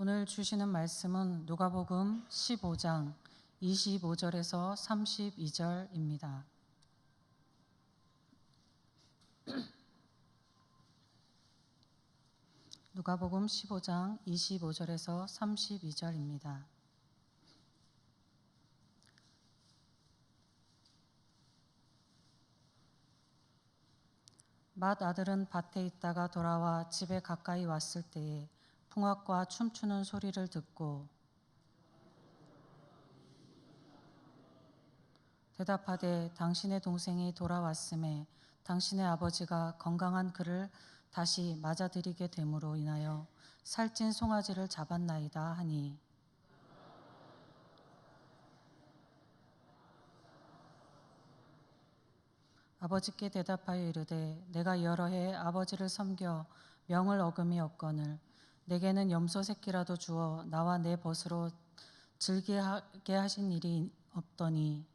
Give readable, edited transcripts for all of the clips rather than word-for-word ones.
오늘 주시는 말씀은 누가복음 15장 25절에서 32절입니다. 누가복음 15장 25절에서 32절입니다. 맏아들은 밭에 있다가 돌아와 집에 가까이 왔을 때에 풍악과 춤추는 소리를 듣고 대답하되 당신의 동생이 돌아왔음에 당신의 아버지가 건강한 그를 다시 맞아들이게 됨으로 인하여 살찐 송아지를 잡았나이다 하니, 아버지께 대답하여 이르되 내가 여러 해 아버지를 섬겨 명을 어금이 없거늘 내게는 염소 새끼라도 주어 나와 내 벗으로 즐기게 하신 일이 없더니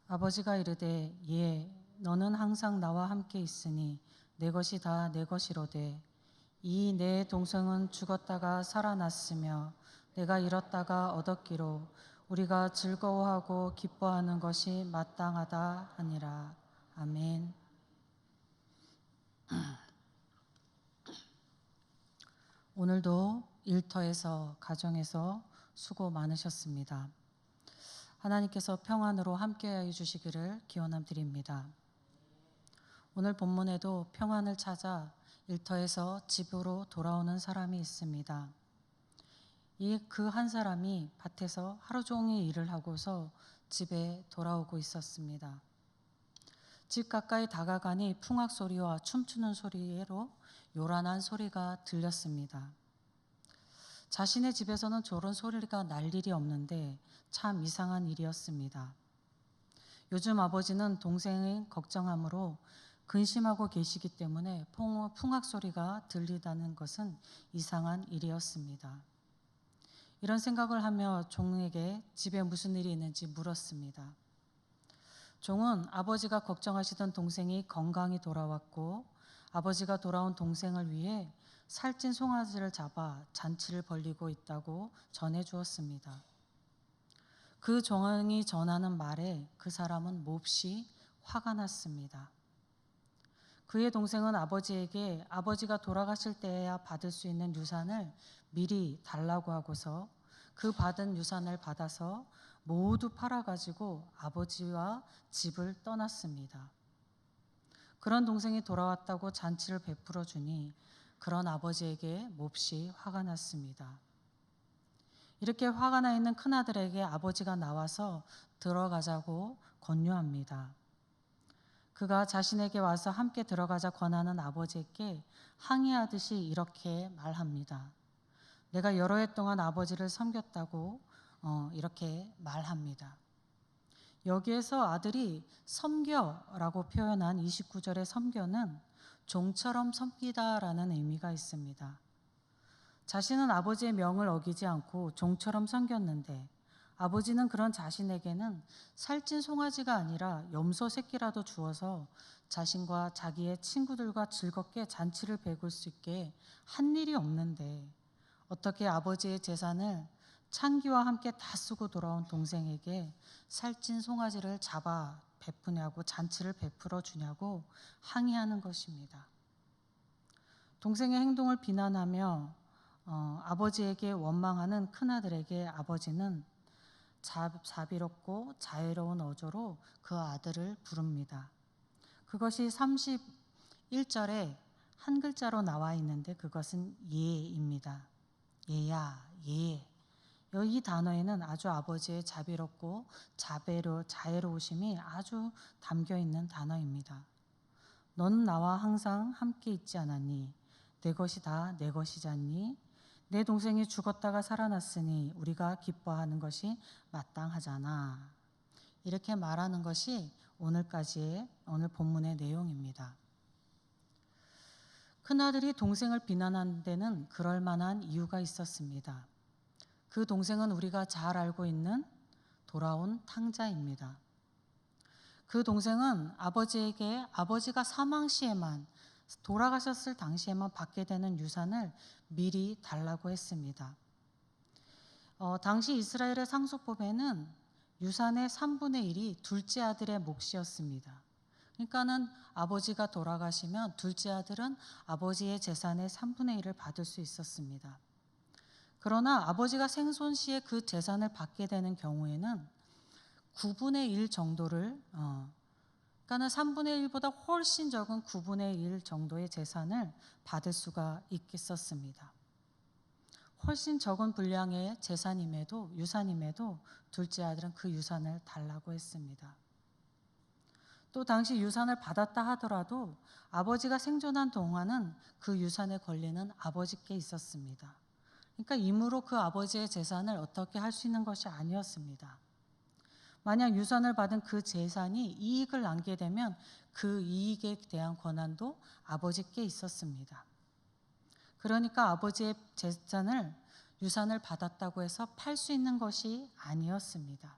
아버지가 이르되 예 너는 항상 나와 함께 있으니 내 것이 다 내 것이로되 이 내 동생은 죽었다가 살아났으며 내가 잃었다가 얻었기로 우리가 즐거워하고 기뻐하는 것이 마땅하다 하니라. 아멘. 오늘도 일터에서 가정에서 수고 많으셨습니다. 하나님께서 평안으로 함께하여 주시기를 기원함 드립니다. 오늘 본문에도 평안을 찾아 일터에서 집으로 돌아오는 사람이 있습니다. 그 한 사람이 밭에서 하루 종일 일을 하고서 집에 돌아오고 있었습니다. 집 가까이 다가가니 풍악 소리와 춤추는 소리로 요란한 소리가 들렸습니다. 자신의 집에서는 저런 소리가 날 일이 없는데 참 이상한 일이었습니다. 요즘 아버지는 동생을 걱정하므로 근심하고 계시기 때문에 풍악 소리가 들리다는 것은 이상한 일이었습니다. 이런 생각을 하며 종에게 집에 무슨 일이 있는지 물었습니다. 종은 아버지가 걱정하시던 동생이 건강히 돌아왔고 아버지가 돌아온 동생을 위해 살찐 송아지를 잡아 잔치를 벌이고 있다고 전해 주었습니다. 그 종이 전하는 말에 그 사람은 몹시 화가 났습니다. 그의 동생은 아버지에게 아버지가 돌아가실 때에야 받을 수 있는 유산을 미리 달라고 하고서 그 받은 유산을 받아서 모두 팔아가지고 아버지와 집을 떠났습니다. 그런 동생이 돌아왔다고 잔치를 베풀어 주니 그런 아버지에게 몹시 화가 났습니다. 이렇게 화가 나 있는 큰아들에게 아버지가 나와서 들어가자고 권유합니다. 그가 자신에게 와서 함께 들어가자 권하는 아버지께 항의하듯이 이렇게 말합니다. 내가 여러 해 동안 아버지를 섬겼다고 이렇게 말합니다. 여기에서 아들이 섬겨라고 표현한 29절의 섬겨는 종처럼 섬기다라는 의미가 있습니다. 자신은 아버지의 명을 어기지 않고 종처럼 섬겼는데 아버지는 그런 자신에게는 살찐 송아지가 아니라 염소 새끼라도 주어서 자신과 자기의 친구들과 즐겁게 잔치를 베풀 수 있게 한 일이 없는데 어떻게 아버지의 재산을 창기와 함께 다 쓰고 돌아온 동생에게 살찐 송아지를 잡아 베푸냐고 잔치를 베풀어 주냐고 항의하는 것입니다. 동생의 행동을 비난하며 아버지에게 원망하는 큰아들에게 아버지는 자비롭고 자애로운 어조로 그 아들을 부릅니다. 그것이 31절에 한 글자로 나와 있는데 그것은 예입니다. 예야, 예. 이 단어에는 아주 아버지의 자비롭고 자애로우심이 아주 담겨 있는 단어입니다. 너는 나와 항상 함께 있지 않았니? 내 것이 다 내 것이잖니? 내 동생이 죽었다가 살아났으니 우리가 기뻐하는 것이 마땅하잖아. 이렇게 말하는 것이 오늘 본문의 내용입니다. 큰아들이 동생을 비난한 데는 그럴 만한 이유가 있었습니다. 그 동생은 우리가 잘 알고 있는 돌아온 탕자입니다. 그 동생은 아버지에게 아버지가 사망 시에만, 돌아가셨을 당시에만 받게 되는 유산을 미리 달라고 했습니다. 당시 이스라엘의 상속법에는 유산의 3분의 1이 둘째 아들의 몫이었습니다. 그러니까는 아버지가 돌아가시면 둘째 아들은 아버지의 재산의 3분의 1을 받을 수 있었습니다. 그러나 아버지가 생존 시에 그 재산을 받게 되는 경우에는 9분의 1 정도를, 그러니까는 3분의 1보다 훨씬 적은 9분의 1 정도의 재산을 받을 수가 있었습니다. 훨씬 적은 분량의 재산임에도, 유산임에도 둘째 아들은 그 유산을 달라고 했습니다. 또 당시 유산을 받았다 하더라도 아버지가 생존한 동안은 그 유산의 권리는 아버지께 있었습니다. 그러니까 임으로 그 아버지의 재산을 어떻게 할 수 있는 것이 아니었습니다. 만약 유산을 받은 그 재산이 이익을 남게 되면 그 이익에 대한 권한도 아버지께 있었습니다. 그러니까 아버지의 재산을, 유산을 받았다고 해서 팔 수 있는 것이 아니었습니다.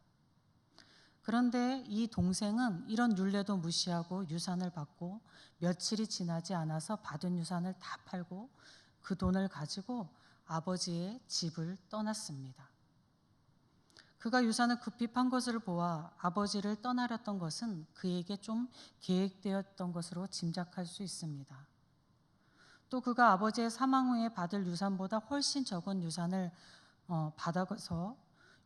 그런데 이 동생은 이런 율례도 무시하고 유산을 받고 며칠이 지나지 않아서 받은 유산을 다 팔고 그 돈을 가지고 아버지의 집을 떠났습니다. 그가 유산을 급히 판 것을 보아 아버지를 떠나렸던 것은 그에게 좀 계획되었던 것으로 짐작할 수 있습니다. 또 그가 아버지의 사망 후에 받을 유산보다 훨씬 적은 유산을 받아서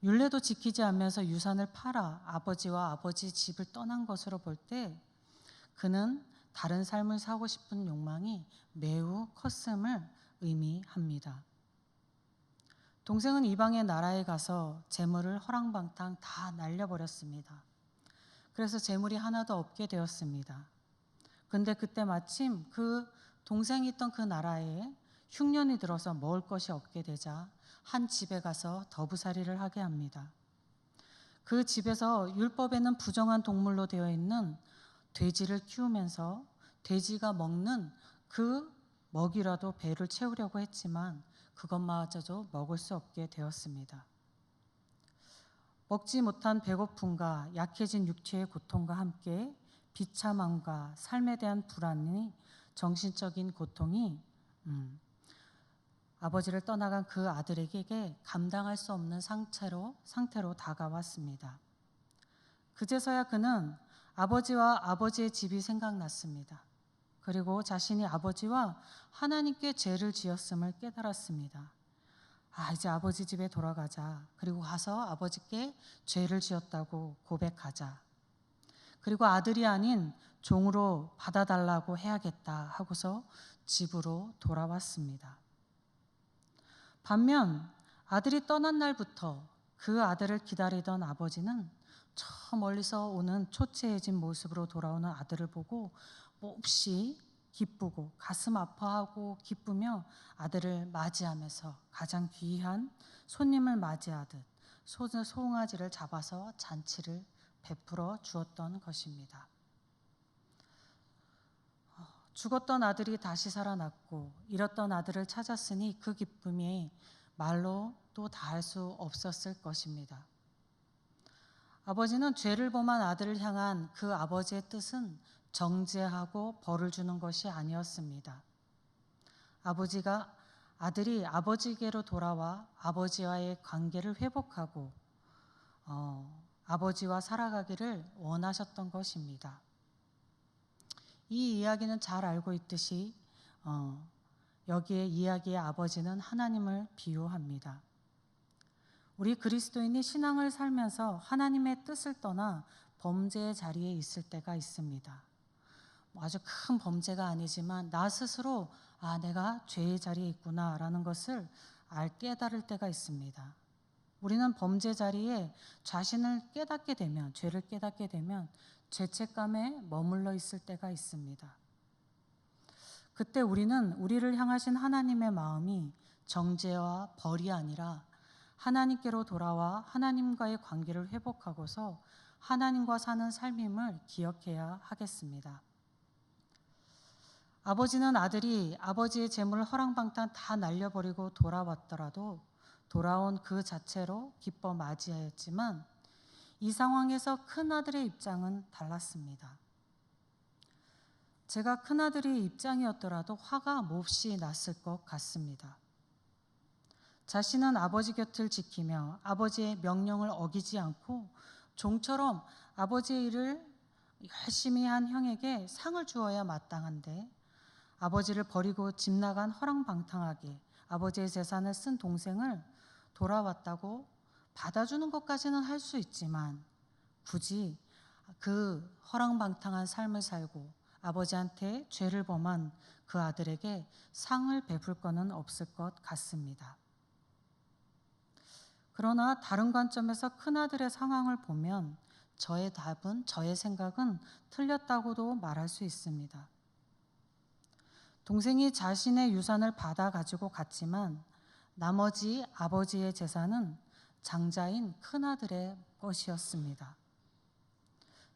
율례도 지키지 않으면서 유산을 팔아 아버지와 아버지 집을 떠난 것으로 볼 때 그는 다른 삶을 사고 싶은 욕망이 매우 컸음을 의미합니다. 동생은 이방의 나라에 가서 재물을 허랑방탕 다 날려버렸습니다. 그래서 재물이 하나도 없게 되었습니다. 근데 그때 마침 그 동생이 있던 그 나라에 흉년이 들어서 먹을 것이 없게 되자 한 집에 가서 더부살이를 하게 합니다. 그 집에서 율법에는 부정한 동물로 되어 있는 돼지를 키우면서 돼지가 먹는 그 먹이라도 배를 채우려고 했지만 그것마저도 먹을 수 없게 되었습니다. 먹지 못한 배고픔과 약해진 육체의 고통과 함께 비참함과 삶에 대한 불안이, 정신적인 고통이 아버지를 떠나간 그 아들에게 감당할 수 없는 상태로 다가왔습니다. 그제서야 그는 아버지와 아버지의 집이 생각났습니다. 그리고 자신이 아버지와 하나님께 죄를 지었음을 깨달았습니다. 이제 아버지 집에 돌아가자. 그리고 가서 아버지께 죄를 지었다고 고백하자. 그리고 아들이 아닌 종으로 받아달라고 해야겠다 하고서 집으로 돌아왔습니다. 반면 아들이 떠난 날부터 그 아들을 기다리던 아버지는 저 멀리서 오는 초췌해진 모습으로 돌아오는 아들을 보고 몹시 기쁘고 가슴 아파하고 기쁘며 아들을 맞이하면서 가장 귀한 손님을 맞이하듯 송아지를 잡아서 잔치를 베풀어 주었던 것입니다. 죽었던 아들이 다시 살아났고 잃었던 아들을 찾았으니 그 기쁨이 말로 또 다할 수 없었을 것입니다. 아버지는 죄를 범한 아들을 향한 그 아버지의 뜻은 정죄하고 벌을 주는 것이 아니었습니다. 아들이 아버지께로 돌아와 아버지와의 관계를 회복하고 아버지와 살아가기를 원하셨던 것입니다. 이 이야기는 잘 알고 있듯이 여기에 이야기의 아버지는 하나님을 비유합니다. 우리 그리스도인이 신앙을 살면서 하나님의 뜻을 떠나 범죄의 자리에 있을 때가 있습니다. 아주 큰 범죄가 아니지만 나 스스로 내가 죄의 자리에 있구나라는 것을 깨달을 때가 있습니다. 우리는 범죄 자리에 자신을 깨닫게 되면, 죄를 깨닫게 되면 죄책감에 머물러 있을 때가 있습니다. 그때 우리는 우리를 향하신 하나님의 마음이 정죄와 벌이 아니라 하나님께로 돌아와 하나님과의 관계를 회복하고서 하나님과 사는 삶임을 기억해야 하겠습니다. 아버지는 아들이 아버지의 재물을 허랑방탕 다 날려버리고 돌아왔더라도 돌아온 그 자체로 기뻐 맞이하였지만 이 상황에서 큰아들의 입장은 달랐습니다. 제가 큰아들의 입장이었더라도 화가 몹시 났을 것 같습니다. 자신은 아버지 곁을 지키며 아버지의 명령을 어기지 않고 종처럼 아버지의 일을 열심히 한 형에게 상을 주어야 마땅한데 아버지를 버리고 집 나간 허랑방탕하게 아버지의 재산을 쓴 동생을 돌아왔다고 받아주는 것까지는 할 수 있지만 굳이 그 허랑방탕한 삶을 살고 아버지한테 죄를 범한 그 아들에게 상을 베풀 거는 없을 것 같습니다. 그러나 다른 관점에서 큰아들의 상황을 보면 저의 답은, 저의 생각은 틀렸다고도 말할 수 있습니다. 동생이 자신의 유산을 받아 가지고 갔지만 나머지 아버지의 재산은 장자인 큰아들의 것이었습니다.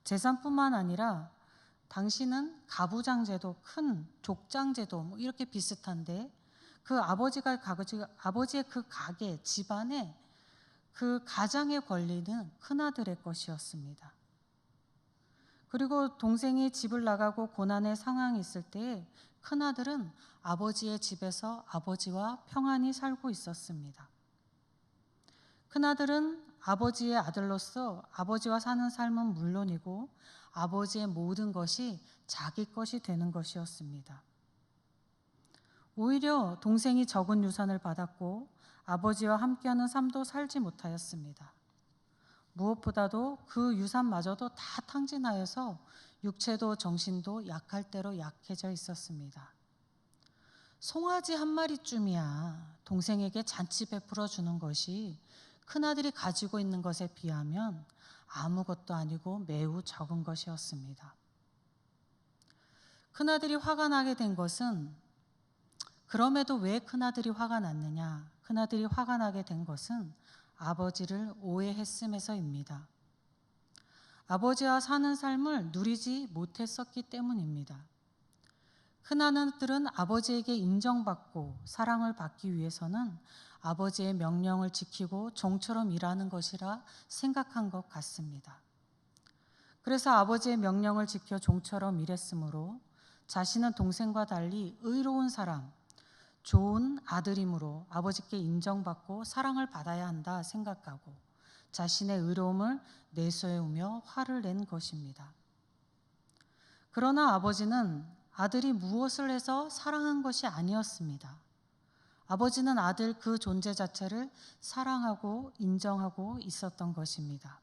재산뿐만 아니라 당시는 가부장제도, 큰 족장제도 이렇게 비슷한데 그 아버지의 그 가게, 집안에 그 가장의 권리는 큰아들의 것이었습니다. 그리고 동생이 집을 나가고 고난의 상황이 있을 때 큰아들은 아버지의 집에서 아버지와 평안히 살고 있었습니다. 큰아들은 아버지의 아들로서 아버지와 사는 삶은 물론이고 아버지의 모든 것이 자기 것이 되는 것이었습니다. 오히려 동생이 적은 유산을 받았고 아버지와 함께하는 삶도 살지 못하였습니다. 무엇보다도 그 유산마저도 다 탕진하여서 육체도 정신도 약할 대로 약해져 있었습니다. 송아지 한 마리쯤이야 동생에게 잔치 베풀어 주는 것이 큰아들이 가지고 있는 것에 비하면 아무것도 아니고 매우 적은 것이었습니다. 큰아들이 화가 나게 된 것은 그럼에도 왜 큰아들이 화가 났느냐? 큰아들이 화가 나게 된 것은 아버지를 오해했음에서입니다. 아버지와 사는 삶을 누리지 못했었기 때문입니다. 큰아들은 아버지에게 인정받고 사랑을 받기 위해서는 아버지의 명령을 지키고 종처럼 일하는 것이라 생각한 것 같습니다. 그래서 아버지의 명령을 지켜 종처럼 일했으므로 자신은 동생과 달리 의로운 사람, 좋은 아들이므로 아버지께 인정받고 사랑을 받아야 한다 생각하고 자신의 의로움을 내세우며 화를 낸 것입니다. 그러나 아버지는 아들이 무엇을 해서 사랑한 것이 아니었습니다. 아버지는 아들 그 존재 자체를 사랑하고 인정하고 있었던 것입니다.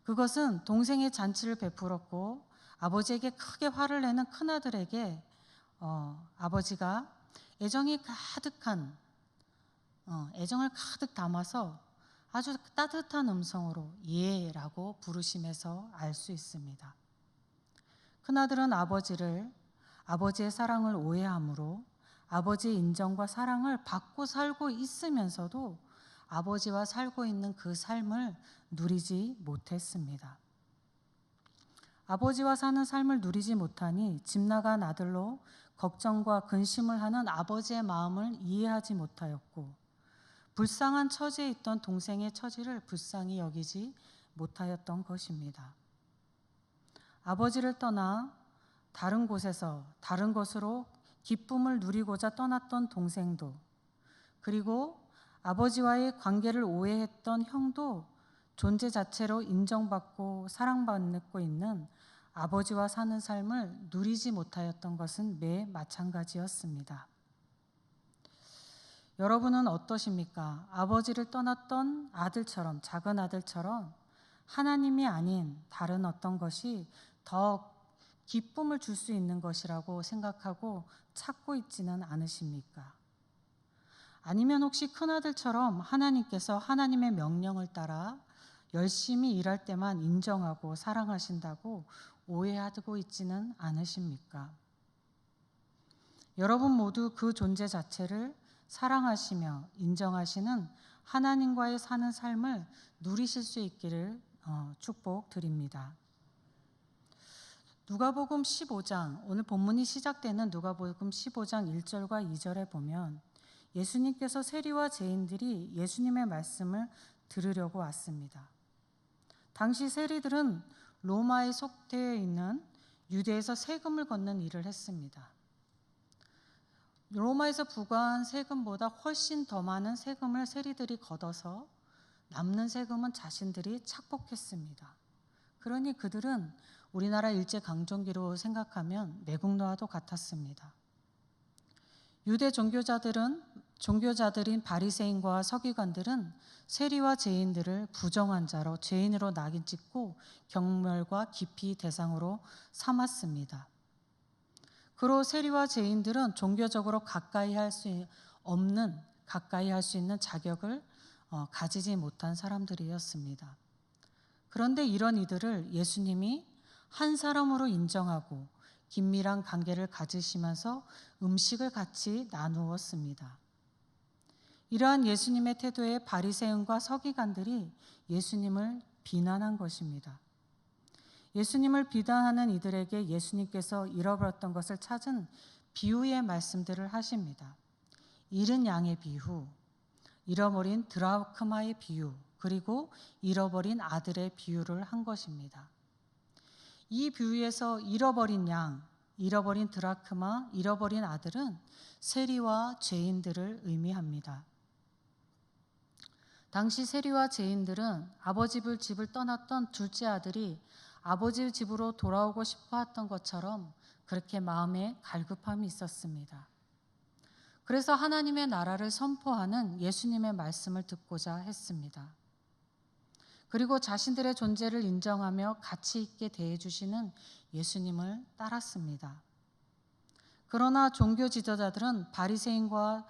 그것은 동생의 잔치를 베풀었고 아버지에게 크게 화를 내는 큰아들에게 아버지가 애정을 가득 담아서 아주 따뜻한 음성으로 예라고 부르심에서 알 수 있습니다. 큰아들은 아버지의 사랑을 오해함으로 아버지의 인정과 사랑을 받고 살고 있으면서도 아버지와 살고 있는 그 삶을 누리지 못했습니다. 아버지와 사는 삶을 누리지 못하니 집 나간 아들로 걱정과 근심을 하는 아버지의 마음을 이해하지 못하였고 불쌍한 처지에 있던 동생의 처지를 불쌍히 여기지 못하였던 것입니다. 아버지를 떠나 다른 곳에서 다른 것으로 기쁨을 누리고자 떠났던 동생도 그리고 아버지와의 관계를 오해했던 형도 존재 자체로 인정받고 사랑받고 있는 아버지와 사는 삶을 누리지 못하였던 것은 매 마찬가지였습니다. 여러분은 어떠십니까? 아버지를 떠났던 아들처럼, 작은 아들처럼 하나님이 아닌 다른 어떤 것이 더 기쁨을 줄 수 있는 것이라고 생각하고 찾고 있지는 않으십니까? 아니면 혹시 큰아들처럼 하나님께서 하나님의 명령을 따라 열심히 일할 때만 인정하고 사랑하신다고 오해하고 있지는 않으십니까? 여러분 모두 그 존재 자체를 사랑하시며 인정하시는 하나님과의 사는 삶을 누리실 수 있기를 축복드립니다. 누가복음 15장, 오늘 본문이 시작되는 누가복음 15장 1절과 2절에 보면 예수님께서 세리와 죄인들이 예수님의 말씀을 들으려고 왔습니다. 당시 세리들은 로마에 속되어 있는 유대에서 세금을 걷는 일을 했습니다. 로마에서 부과한 세금보다 훨씬 더 많은 세금을 세리들이 걷어서 남는 세금은 자신들이 착복했습니다. 그러니 그들은 우리나라 일제강점기로 생각하면 매국노와도 같았습니다. 유대 종교자들인 바리새인과 서기관들은 세리와 죄인들을 부정한 자로 죄인으로 낙인 찍고 경멸과 기피 대상으로 삼았습니다. 그로 세리와 죄인들은 종교적으로 가까이 할 수 있는 자격을 가지지 못한 사람들이었습니다. 그런데 이런 이들을 예수님이 한 사람으로 인정하고 긴밀한 관계를 가지시면서 음식을 같이 나누었습니다. 이러한 예수님의 태도에 바리새인과 서기관들이 예수님을 비난한 것입니다. 예수님을 비난하는 이들에게 예수님께서 잃어버렸던 것을 찾은 비유의 말씀들을 하십니다. 잃은 양의 비유, 잃어버린 드라크마의 비유, 그리고 잃어버린 아들의 비유를 한 것입니다. 이 비유에서 잃어버린 양, 잃어버린 드라크마, 잃어버린 아들은 세리와 죄인들을 의미합니다. 당시 세리와 죄인들은 아버지 집을 떠났던 둘째 아들이 아버지 집으로 돌아오고 싶어 했던 것처럼 그렇게 마음에 갈급함이 있었습니다. 그래서 하나님의 나라를 선포하는 예수님의 말씀을 듣고자 했습니다. 그리고 자신들의 존재를 인정하며 가치 있게 대해주시는 예수님을 따랐습니다. 그러나 종교 지도자들은 바리새인과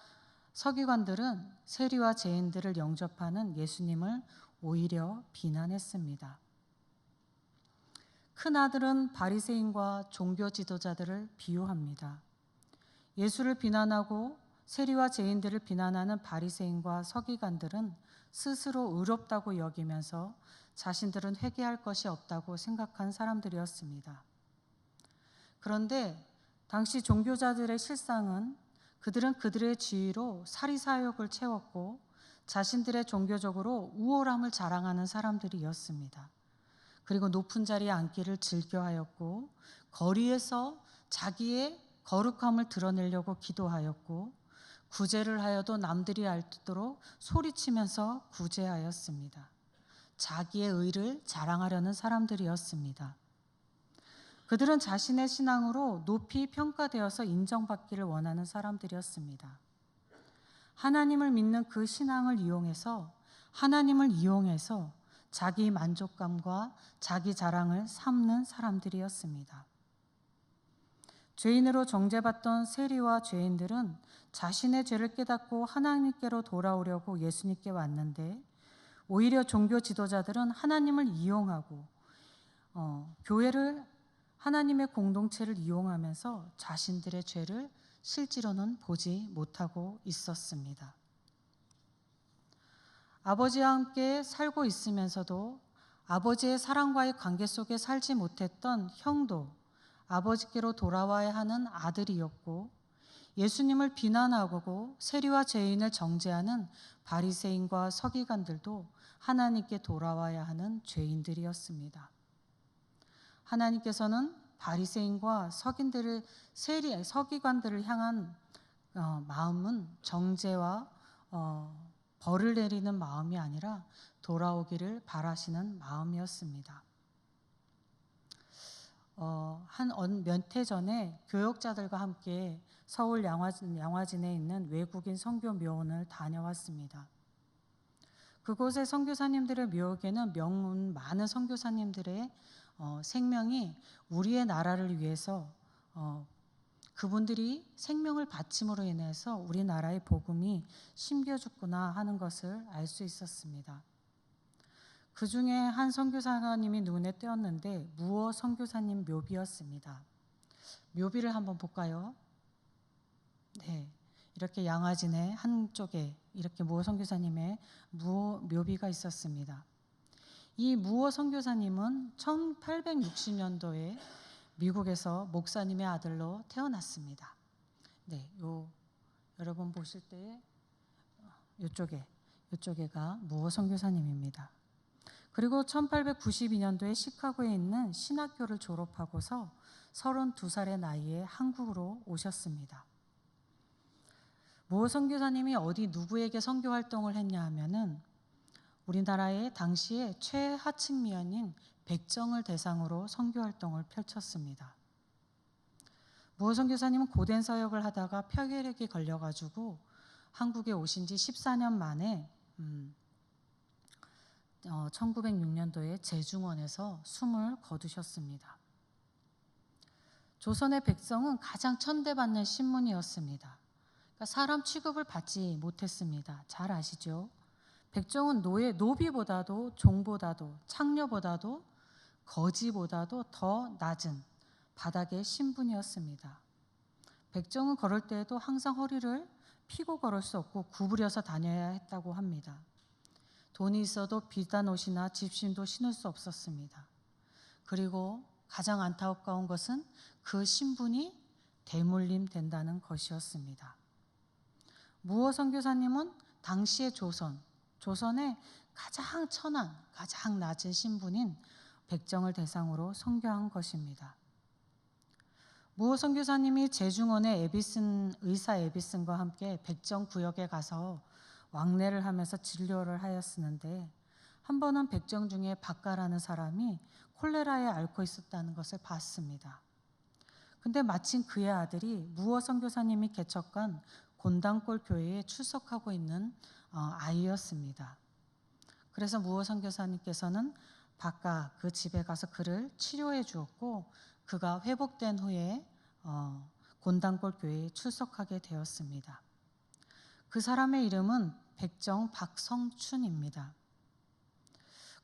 서기관들은 세리와 죄인들을 영접하는 예수님을 오히려 비난했습니다. 큰아들은 바리새인과 종교 지도자들을 비유합니다. 예수를 비난하고 세리와 죄인들을 비난하는 바리새인과 서기관들은 스스로 의롭다고 여기면서 자신들은 회개할 것이 없다고 생각한 사람들이었습니다. 그런데 당시 종교자들의 실상은 그들은 그들의 지위로 사리사욕을 채웠고 자신들의 종교적으로 우월함을 자랑하는 사람들이었습니다. 그리고 높은 자리에 앉기를 즐겨하였고 거리에서 자기의 거룩함을 드러내려고 기도하였고 구제를 하여도 남들이 알도록 소리치면서 구제하였습니다. 자기의 의를 자랑하려는 사람들이었습니다. 그들은 자신의 신앙으로 높이 평가되어서 인정받기를 원하는 사람들이었습니다. 하나님을 믿는 그 신앙을 이용해서 자기 만족감과 자기 자랑을 삼는 사람들이었습니다. 죄인으로 정죄받던 세리와 죄인들은 자신의 죄를 깨닫고 하나님께로 돌아오려고 예수님께 왔는데 오히려 종교 지도자들은 하나님을 이용하고 교회를 하나님의 공동체를 이용하면서 자신들의 죄를 실제로는 보지 못하고 있었습니다. 아버지와 함께 살고 있으면서도 아버지의 사랑과의 관계 속에 살지 못했던 형도 아버지께로 돌아와야 하는 아들이었고 예수님을 비난하고 세리와 죄인을 정죄하는 바리새인과 서기관들도 하나님께 돌아와야 하는 죄인들이었습니다. 하나님께서는 바리새인과 서기관들을 향한 마음은 정죄와 벌을 내리는 마음이 아니라 돌아오기를 바라시는 마음이었습니다. 몇 해 전에 교역자들과 함께 서울 양화진에 있는 외국인 선교 묘원을 다녀왔습니다. 그곳의 선교사님들의 묘역에는 많은 선교사님들의 생명이 우리의 나라를 위해서 그분들이 생명을 바침으로 인해서 우리나라의 복음이 심겨졌구나 하는 것을 알 수 있었습니다. 그 중에 한 선교사님이 눈에 띄었는데 무어 선교사님 묘비였습니다. 묘비를 한번 볼까요? 네, 이렇게 양화진의 한쪽에 이렇게 무어 선교사님의 묘비가 있었습니다. 이 무어 선교사님은 1860년도에 미국에서 목사님의 아들로 태어났습니다. 네, 여러분 보실 때 이쪽에가 무어 선교사님입니다. 그리고 1892년도에 시카고에 있는 신학교를 졸업하고서 32살의 나이에 한국으로 오셨습니다. 모 선교사님이 어디 누구에게 선교 활동을 했냐 하면은 우리나라의 당시에 최하층 미연인 백정을 대상으로 선교 활동을 펼쳤습니다. 모 선교사님은 고된 사역을 하다가 폐결핵에 걸려가지고 한국에 오신 지 14년 만에 1906년도에 제중원에서 숨을 거두셨습니다. 조선의 백성은 가장 천대받는 신문이었습니다. 그러니까 사람 취급을 받지 못했습니다. 잘 아시죠? 백정은 노비보다도 종보다도 창녀보다도 거지보다도 더 낮은 바닥의 신분이었습니다. 백정은 걸을 때에도 항상 허리를 피고 걸을 수 없고 구부려서 다녀야 했다고 합니다. 돈이 있어도 비싼 옷이나 집신도 신을 수 없었습니다. 그리고 가장 안타까운 것은 그 신분이 대물림 된다는 것이었습니다. 무어 선교사님은 당시의 조선의 가장 천한, 가장 낮은 신분인 백정을 대상으로 선교한 것입니다. 무어 선교사님이 제중원의 의사 에비슨과 함께 백정 구역에 가서 왕래를 하면서 진료를 하였었는데 한 번은 백정 중에 박가라는 사람이 콜레라에 앓고 있었다는 것을 봤습니다. 근데 마침 그의 아들이 무어 선교사님이 개척한 곤당골 교회에 출석하고 있는 아이였습니다. 그래서 무어 선교사님께서는 박가 그 집에 가서 그를 치료해 주었고 그가 회복된 후에 곤당골 교회에 출석하게 되었습니다. 그 사람의 이름은 백정 박성춘입니다.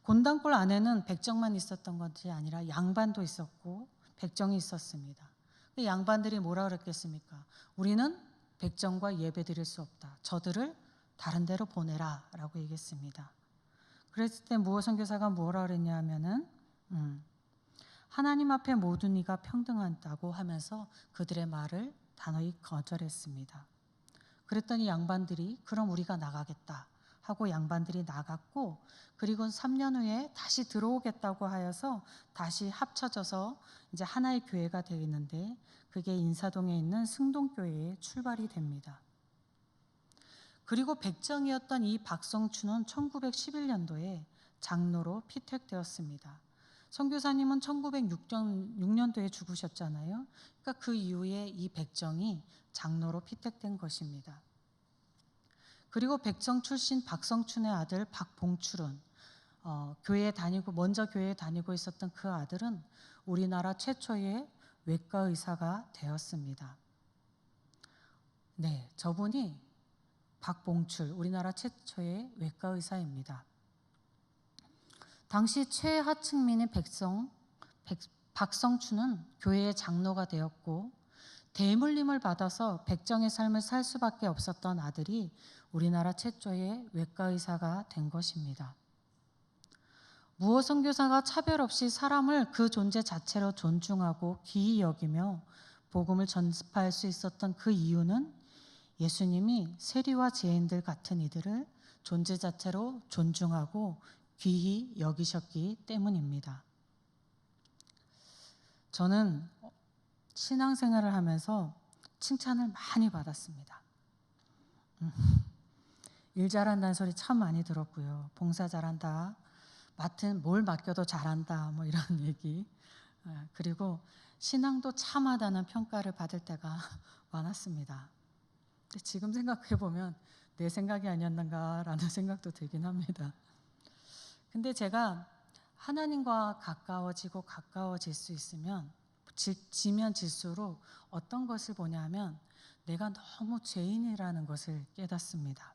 곤당골 안에는 백정만 있었던 것이 아니라 양반도 있었고 백정이 있었습니다. 그 양반들이 뭐라 그랬겠습니까? 우리는 백정과 예배 드릴 수 없다. 저들을 다른 데로 보내라 라고 얘기했습니다. 그랬을 때 무어 선교사가 뭐라 그랬냐 하면은 하나님 앞에 모든 이가 평등하다고 하면서 그들의 말을 단호히 거절했습니다. 그랬더니 양반들이 그럼 우리가 나가겠다 하고 양반들이 나갔고 그리고 3년 후에 다시 들어오겠다고 하여서 다시 합쳐져서 이제 하나의 교회가 되었는데 그게 인사동에 있는 승동교회에 출발이 됩니다. 그리고 백정이었던 이 박성춘은 1911년도에 장로로 피택되었습니다. 선교사님은 1906년도에 죽으셨잖아요. 그러니까 그 이후에 이 백정이 장로로 피택된 것입니다. 그리고 백정 출신 박성춘의 아들 박봉출은 먼저 교회에 다니고 있었던 그 아들은 우리나라 최초의 외과 의사가 되었습니다. 네, 저분이 박봉출, 우리나라 최초의 외과 의사입니다. 당시 최하층민의 박성춘은 교회의 장로가 되었고 대물림을 받아서 백정의 삶을 살 수밖에 없었던 아들이 우리나라 최초의 외과 의사가 된 것입니다. 무어 선교사가 차별 없이 사람을 그 존재 자체로 존중하고 귀히 여기며 복음을 전파할 수 있었던 그 이유는 예수님이 세리와 죄인들 같은 이들을 존재 자체로 존중하고 귀히 여기셨기 때문입니다. 저는 신앙생활을 하면서 칭찬을 많이 받았습니다. 일 잘한다는 소리 참 많이 들었고요. 봉사 잘한다. 뭘 맡겨도 잘한다. 뭐 이런 얘기. 그리고 신앙도 참하다는 평가를 받을 때가 많았습니다. 근데 지금 생각해 보면 내 생각이 아니었는가라는 생각도 들긴 합니다. 근데 제가 하나님과 가까워질 수 있으면 지면 질수록 어떤 것을 보냐면 내가 너무 죄인이라는 것을 깨닫습니다.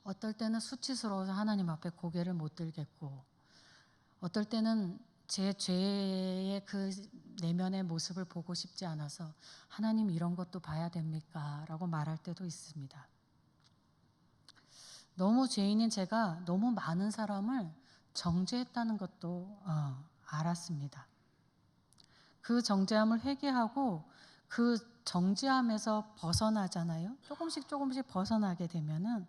어떨 때는 수치스러워서 하나님 앞에 고개를 못 들겠고 어떨 때는 제 죄의 그 내면의 모습을 보고 싶지 않아서 하나님 이런 것도 봐야 됩니까? 라고 말할 때도 있습니다. 너무 죄인인 제가 너무 많은 사람을 정죄했다는 것도 알았습니다. 그 정죄함을 회개하고 그 정죄함에서 벗어나잖아요. 조금씩 벗어나게 되면은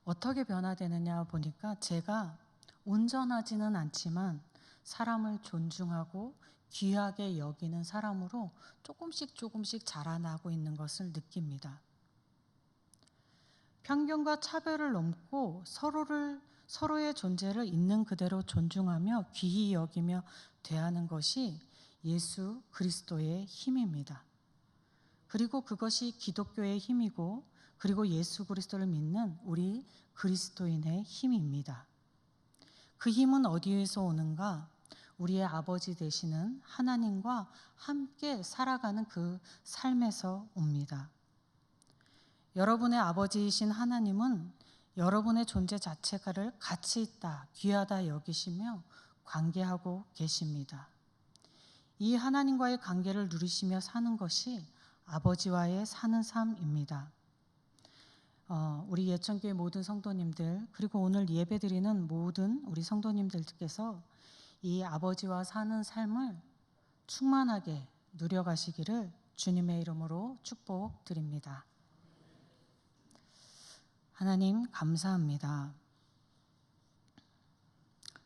어떻게 변화되느냐 보니까 제가 온전하지는 않지만 사람을 존중하고 귀하게 여기는 사람으로 조금씩 자라나고 있는 것을 느낍니다. 편견과 차별을 넘고 서로의 존재를 있는 그대로 존중하며 귀히 여기며 대하는 것이 예수 그리스도의 힘입니다. 그리고 그것이 기독교의 힘이고, 그리고 예수 그리스도를 믿는 우리 그리스도인의 힘입니다. 그 힘은 어디에서 오는가? 우리의 아버지 되시는 하나님과 함께 살아가는 그 삶에서 옵니다. 여러분의 아버지이신 하나님은 여러분의 존재 자체가를 가치 있다, 귀하다 여기시며 관계하고 계십니다. 이 하나님과의 관계를 누리시며 사는 것이 아버지와의 사는 삶입니다. 우리 예천교회 모든 성도님들, 그리고 오늘 예배드리는 모든 우리 성도님들께서 이 아버지와 사는 삶을 충만하게 누려가시기를 주님의 이름으로 축복드립니다. 하나님 감사합니다.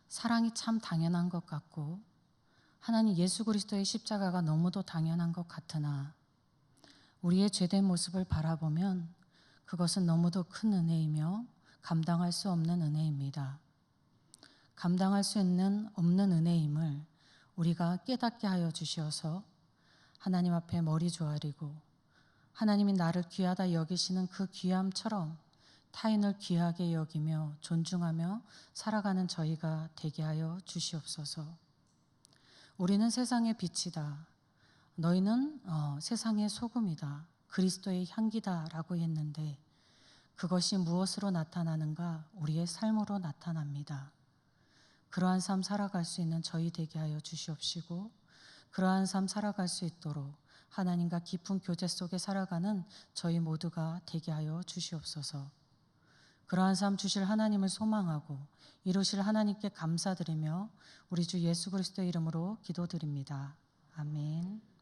사랑이 참 당연한 것 같고, 하나님 예수 그리스도의 십자가가 너무도 당연한 것 같으나 우리의 죄된 모습을 바라보면 그것은 너무도 큰 은혜이며 감당할 수 없는 은혜입니다. 감당할 수 없는 은혜임을 우리가 깨닫게 하여 주시어서 하나님 앞에 머리 조아리고, 하나님이 나를 귀하다 여기시는 그 귀함처럼 타인을 귀하게 여기며 존중하며 살아가는 저희가 되게 하여 주시옵소서. 우리는 세상의 빛이다, 너희는 세상의 소금이다, 그리스도의 향기다 라고 했는데, 그것이 무엇으로 나타나는가? 우리의 삶으로 나타납니다. 그러한 삶 살아갈 수 있는 저희 되게 하여 주시옵시고, 그러한 삶 살아갈 수 있도록 하나님과 깊은 교제 속에 살아가는 저희 모두가 되게 하여 주시옵소서. 그러한 삶 주실 하나님을 소망하고 이루실 하나님께 감사드리며 우리 주 예수 그리스도의 이름으로 기도드립니다. 아멘.